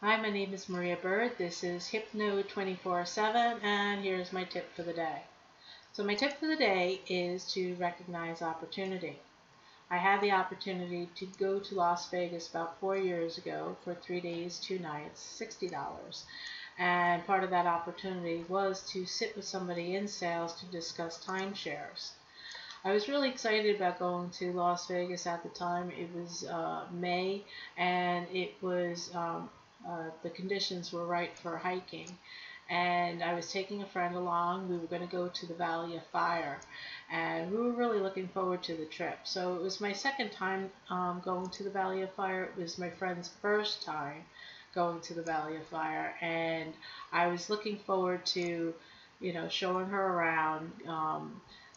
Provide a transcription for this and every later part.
Hi, my name is Maria Bird. This is Hypno24/7, and here's my tip for the day. So my tip for the day is to recognize opportunity. I had the opportunity to go to Las Vegas about 4 years ago for 3 days, 2 nights, $60. And part of that opportunity was to sit with somebody in sales to discuss timeshares. I was really excited about going to Las Vegas at the time. It was May, and it was the conditions were right for hiking. And I was taking a friend along. We were going to go to the Valley of Fire, and we were really looking forward to the trip. So it was my second time going to the Valley of Fire. It was my friend's first time going to the Valley of Fire, and I was looking forward to, showing her around.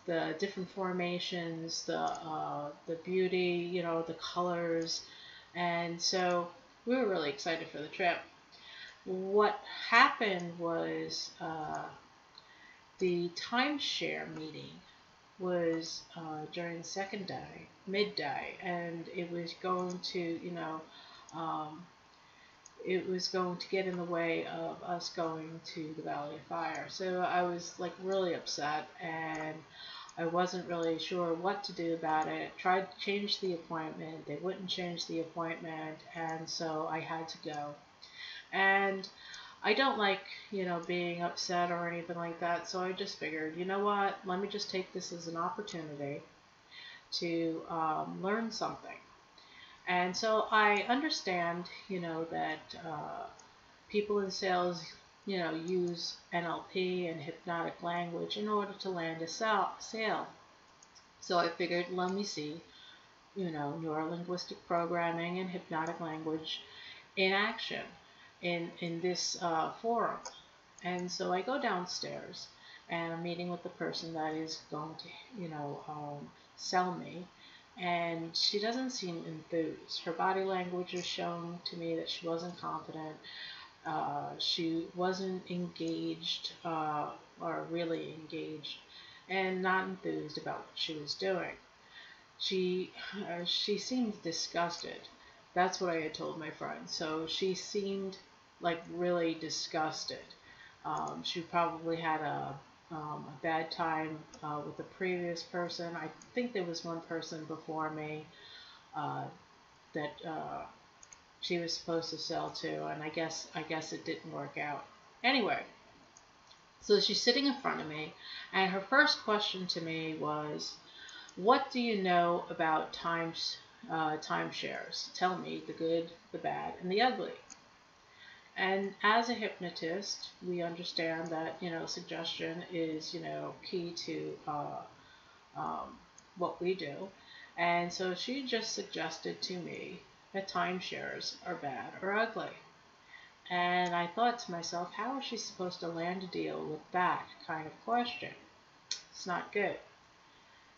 The different formations, the beauty, the colors, and so we were really excited for the trip. What happened was the timeshare meeting was during the second day, midday, and it was going to, um, it was going to get in the way of us going to the Valley of Fire. So I was like really upset, and I wasn't really sure what to do about it. Tried to change the appointment. They wouldn't change the appointment, and so I had to go. And I don't like, being upset or anything like that, so I just figured, you know what, let me just take this as an opportunity to learn something. And so I understand, that people in sales, use NLP and hypnotic language in order to land a sale. So I figured, let me see, neurolinguistic programming and hypnotic language in action in this forum. And so I go downstairs and I'm meeting with the person that is going to, sell me. And she doesn't seem enthused. Her body language is showing to me that she wasn't confident. She wasn't engaged or really engaged, and not enthused about what she was doing. She seemed disgusted. That's what I had told my friend. So she seemed like really disgusted. She probably had a bad time with the previous person. I think there was one person before me uh, that she was supposed to sell to, and I guess it didn't work out. Anyway, so she's sitting in front of me, and her first question to me was, "What do you know about timeshares? Tell me the good, the bad, and the ugly." And as a hypnotist, we understand that suggestion is key to what we do. And so she just suggested to me that timeshares are bad or ugly. And I thought to myself, how is she supposed to land a deal with that kind of question? It's not good.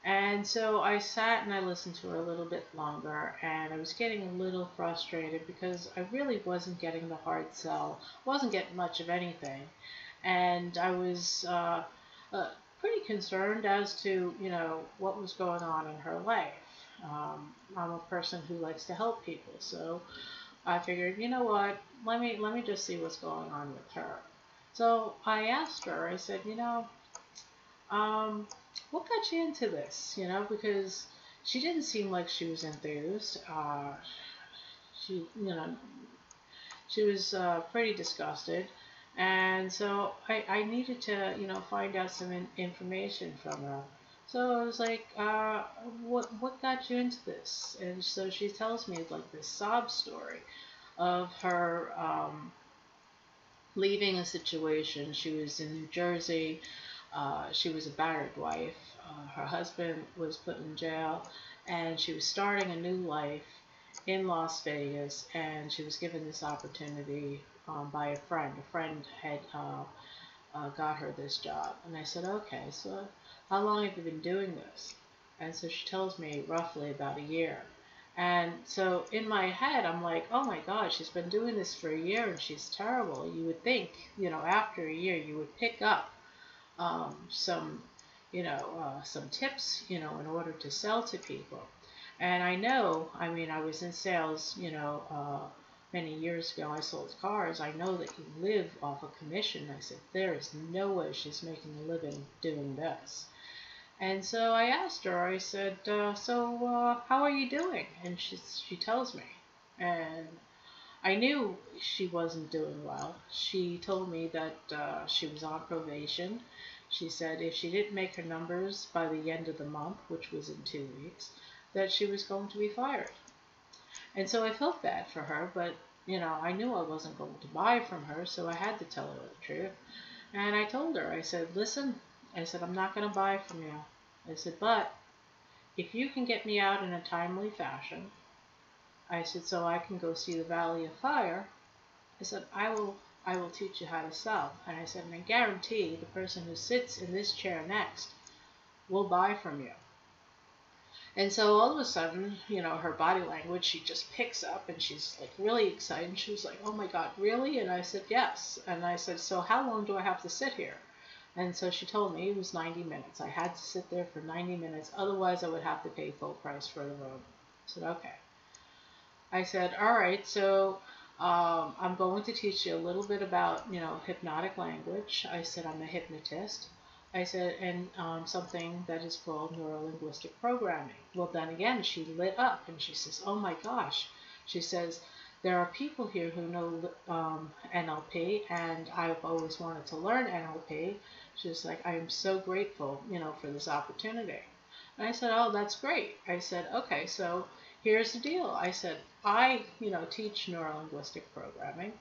And so I sat and I listened to her a little bit longer, and I was getting a little frustrated because I really wasn't getting the hard sell, wasn't getting much of anything. And I was pretty concerned as to, what was going on in her life. I'm a person who likes to help people, so I figured, you know what, let me just see what's going on with her. So I asked her, I said, um, what got you into this? Because she didn't seem like she was enthused. She, she was pretty disgusted. And so I needed to, find out some information from her. So I was like, what got you into this? And so she tells me like this sob story of her leaving a situation. She was in New Jersey. She was a battered wife. Her husband was put in jail, and she was starting a new life in Las Vegas, and she was given this opportunity by a friend. A friend had got her this job. And I said, okay, so how long have you been doing this? And so she tells me roughly about a year. And so in my head, I'm like, oh my God, she's been doing this for a year and she's terrible. You would think, after a year, you would pick up some, some tips, in order to sell to people. And I know, I mean, I was in sales, many years ago I sold cars, I know that you live off a commission. I said, there is no way she's making a living doing this. And so I asked her, I said, how are you doing? And she tells me. And I knew she wasn't doing well. She told me that she was on probation. She said if she didn't make her numbers by the end of the month, which was in 2 weeks, that she was going to be fired. And so I felt bad for her, but I knew I wasn't going to buy from her, so I had to tell her the truth. And I told her, I said, listen, I said, I'm not going to buy from you. I said, but if you can get me out in a timely fashion, I said, so I can go see the Valley of Fire, I said, I will teach you how to sell. And I said, and I guarantee the person who sits in this chair next will buy from you. And so all of a sudden, her body language, she just picks up and she's like really excited. And she was like, oh my God, really? And I said, yes. And I said, so how long do I have to sit here? And so she told me it was 90 minutes. I had to sit there for 90 minutes. Otherwise, I would have to pay full price for the room. I said, okay. I said, all right, so I'm going to teach you a little bit about, hypnotic language. I said, I'm a hypnotist. I said, and something that is called neuro-linguistic programming. Well, then again, she lit up and she says, oh my gosh. She says, there are people here who know NLP, and I've always wanted to learn NLP. She's like, I am so grateful, for this opportunity. And I said, oh, that's great. I said, okay, so here's the deal. I said, I, teach neuro-linguistic programming,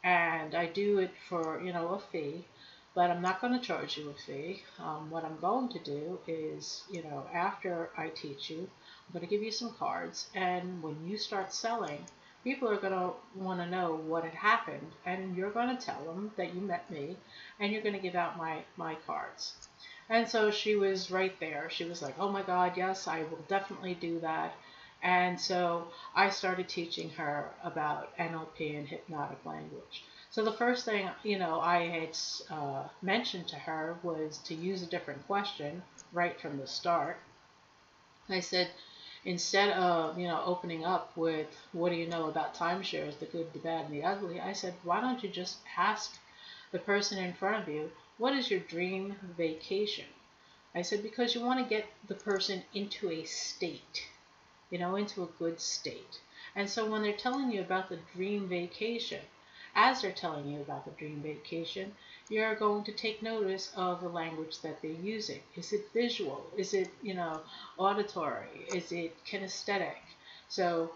and I do it for, a fee, but I'm not going to charge you a fee. What I'm going to do is, after I teach you, I'm going to give you some cards, and when you start selling, people are going to want to know what had happened, and you're going to tell them that you met me, and you're going to give out my cards. And so she was right there. She was like, oh my God, yes, I will definitely do that. And so I started teaching her about NLP and hypnotic language. So the first thing, I had mentioned to her was to use a different question right from the start. I said, instead of, opening up with, what do you know about timeshares, the good, the bad, and the ugly, I said, why don't you just ask the person in front of you, what is your dream vacation? I said, because you want to get the person into a state, into a good state. And so when they're telling you about the dream vacation, as they're telling you about the dream vacation, you're going to take notice of the language that they're using. Is it visual? Is it, auditory? Is it kinesthetic? So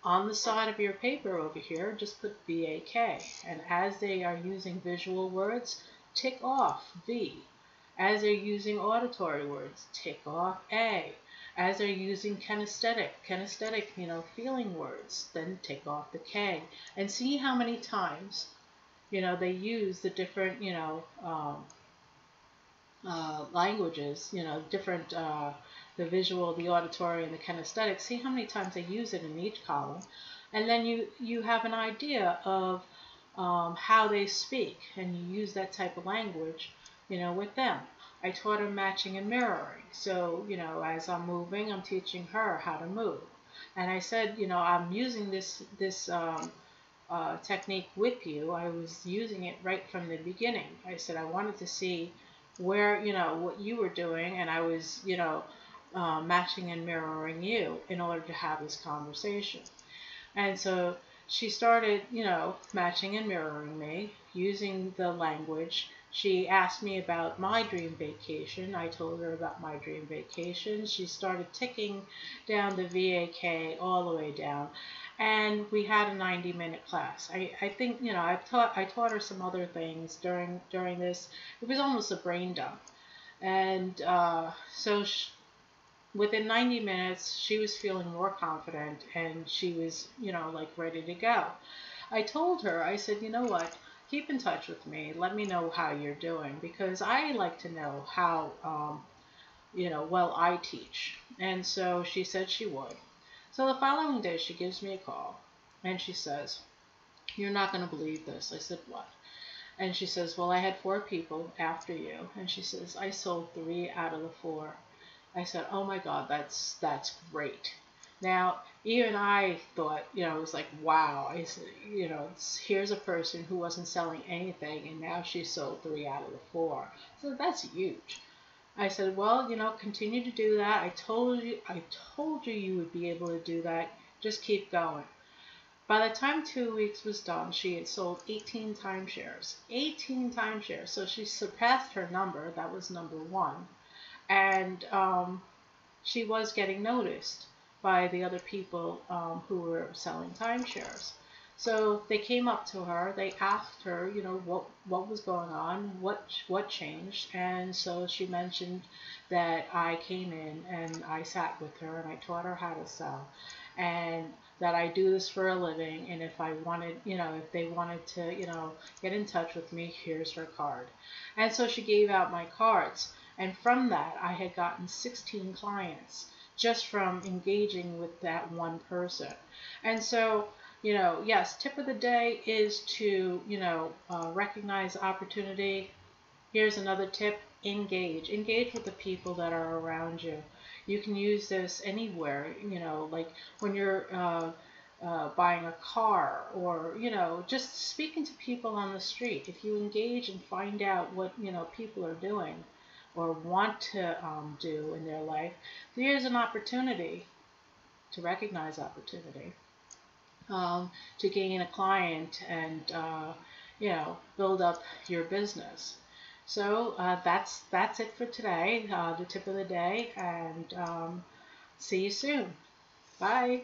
on the side of your paper over here, just put VAK. And as they are using visual words, tick off V. As they're using auditory words, tick off A. As they're using kinesthetic, feeling words, then tick off the K. And see how many times, they use the different, languages, different, the visual, the auditory, and the kinesthetic. See how many times they use it in each column. And then you have an idea of how they speak, and you use that type of language, with them. I taught her matching and mirroring. So, as I'm moving, I'm teaching her how to move. And I said, I'm using this technique with you. I was using it right from the beginning. I said I wanted to see where, what you were doing, and I was, matching and mirroring you in order to have this conversation. And so she started, matching and mirroring me, using the language. She asked me about my dream vacation. I told her about my dream vacation. She started ticking down the VAK all the way down. And we had a 90-minute class. I think, I taught her some other things during this. It was almost a brain dump. And so within 90 minutes, she was feeling more confident, and she was, ready to go. I told her, I said, you know what? Keep in touch with me. Let me know how you're doing, because I like to know how, well I teach. And so she said she would. So the following day, she gives me a call, and she says, you're not going to believe this. I said, what? And she says, well, I had 4 people after you. And she says, I sold 3 out of the 4. I said, oh my God, that's great. Now, even I thought, it was like, wow, I said, here's a person who wasn't selling anything and now she sold 3 out of the 4. So that's huge. I said, well, continue to do that. I told you you would be able to do that. Just keep going. By the time 2 weeks was done, she had sold 18 timeshares. 18 timeshares. So she surpassed her number. That was number one. And she was getting noticed by the other people who were selling timeshares. So they came up to her. They asked her, what was going on, what changed, and so she mentioned that I came in and I sat with her and I taught her how to sell, and that I do this for a living. And if I wanted, if they wanted to, get in touch with me, here's her card. And so she gave out my cards. And from that, I had gotten 16 clients just from engaging with that one person. And so, yes, tip of the day is to, recognize opportunity. Here's another tip: engage. Engage with the people that are around you. You can use this anywhere, like when you're buying a car, or, just speaking to people on the street. If you engage and find out what, people are doing or want to do in their life, there's an opportunity to recognize opportunity, to gain a client and, build up your business. So that's it for today, the tip of the day, and see you soon. Bye.